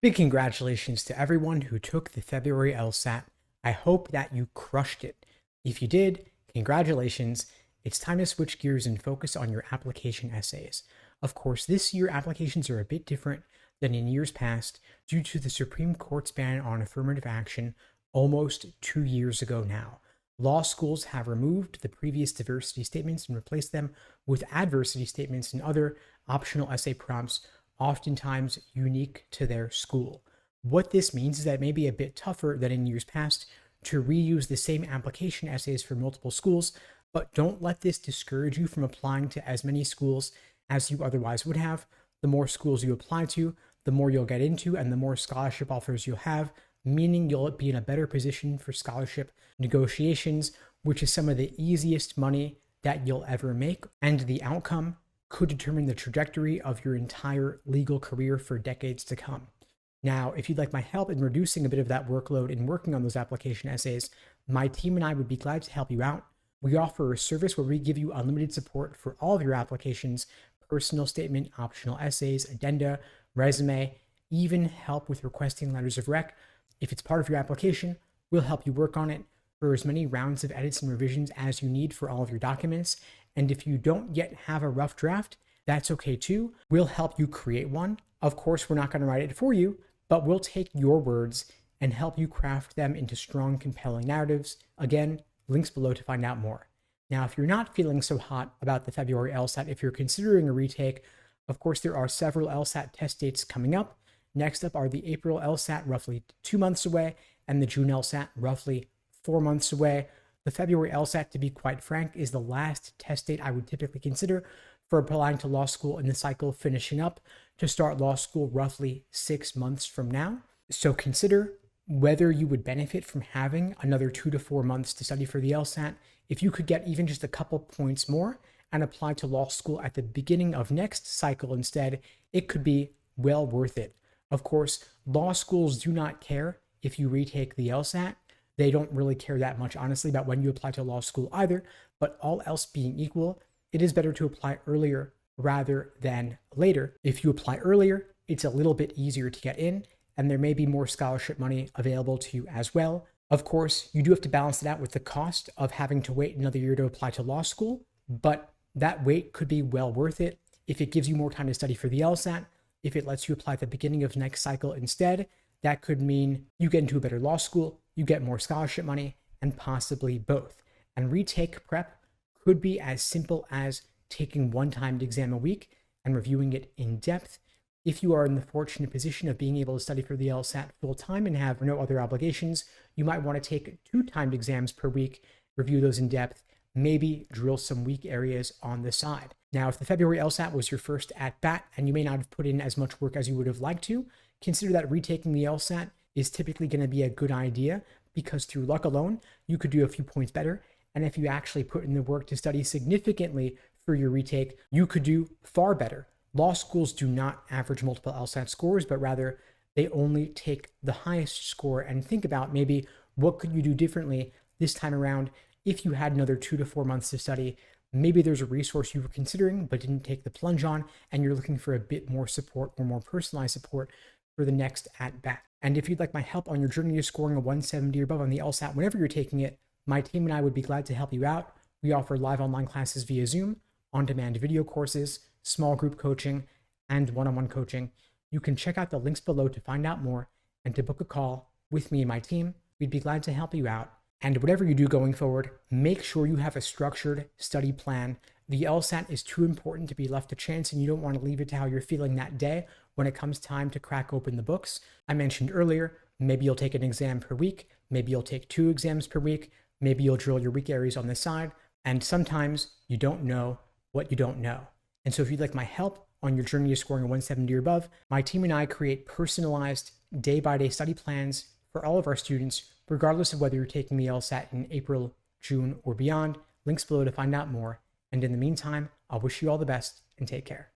Big congratulations to everyone who took the February LSAT. I hope that you crushed it. If you did, congratulations. It's time to switch gears and focus on your application essays. Of course, this year applications are a bit different than in years past due to the Supreme Court's ban on affirmative action almost 2 years ago now. Law schools have removed the previous diversity statements and replaced them with adversity statements and other optional essay prompts, oftentimes unique to their school. What this means is that it may be a bit tougher than in years past to reuse the same application essays for multiple schools, but don't let this discourage you from applying to as many schools as you otherwise would have. The more schools you apply to, the more you'll get into, and the more scholarship offers you'll have, meaning you'll be in a better position for scholarship negotiations, which is some of the easiest money that you'll ever make, and the outcome could determine the trajectory of your entire legal career for decades to come. Now, if you'd like my help in reducing a bit of that workload and working on those application essays, my team and I would be glad to help you out. We offer a service where we give you unlimited support for all of your applications, personal statement, optional essays, addenda, resume, even help with requesting letters of rec. If it's part of your application, we'll help you work on it for as many rounds of edits and revisions as you need for all of your documents. And if you don't yet have a rough draft, that's okay too. We'll help you create one. Of course, we're not going to write it for you, but we'll take your words and help you craft them into strong, compelling narratives. Again, links below to find out more. Now, if you're not feeling so hot about the February LSAT, if you're considering a retake, of course, there are several LSAT test dates coming up. Next up are the April LSAT, roughly 2 months away, and the June LSAT, roughly 4 months away. The February LSAT, to be quite frank, is the last test date I would typically consider for applying to law school in the cycle finishing up to start law school roughly 6 months from now. So consider whether you would benefit from having another 2 to 4 months to study for the LSAT. If you could get even just a couple points more and apply to law school at the beginning of next cycle instead, it could be well worth it. Of course, law schools do not care if you retake the LSAT. They don't really care that much, honestly, about when you apply to law school either, but all else being equal, it is better to apply earlier rather than later. If you apply earlier, it's a little bit easier to get in, and there may be more scholarship money available to you as well. Of course, you do have to balance it out with the cost of having to wait another year to apply to law school, but that wait could be well worth it if it gives you more time to study for the LSAT. If it lets you apply at the beginning of next cycle instead, that could mean you get into a better law school, you get more scholarship money, and possibly both. And retake prep could be as simple as taking one timed exam a week and reviewing it in depth. If you are in the fortunate position of being able to study for the LSAT full time and have no other obligations, you might want to take 2 timed exams per week, review those in depth, maybe drill some weak areas on the side. Now, if the February LSAT was your first at bat and you may not have put in as much work as you would have liked to, consider that retaking the LSAT is typically going to be a good idea because through luck alone, you could do a few points better. And if you actually put in the work to study significantly for your retake, you could do far better. Law schools do not average multiple LSAT scores, but rather they only take the highest score and think about maybe what could you do differently this time around if you had another 2 to 4 months to study. Maybe there's a resource you were considering but didn't take the plunge on, and you're looking for a bit more support or more personalized support for the next at bat. And if you'd like my help on your journey to scoring a 170 or above on the LSAT whenever you're taking it, my team and I would be glad to help you out. We offer live online classes via Zoom, on-demand video courses, small group coaching, and one-on-one coaching. You can check out the links below to find out more and to book a call with me and my team. We'd be glad to help you out. And whatever you do going forward, make sure you have a structured study plan. The LSAT is too important to be left to chance, and you don't want to leave it to how you're feeling that day when it comes time to crack open the books. I mentioned earlier, maybe you'll take an exam per week, maybe you'll take 2 exams per week, maybe you'll drill your weak areas on the side, and sometimes you don't know what you don't know. And so if you'd like my help on your journey to scoring a 170 or above, my team and I create personalized day-by-day study plans for all of our students, regardless of whether you're taking the LSAT in April, June, or beyond. Links below to find out more. And in the meantime, I'll wish you all the best and take care.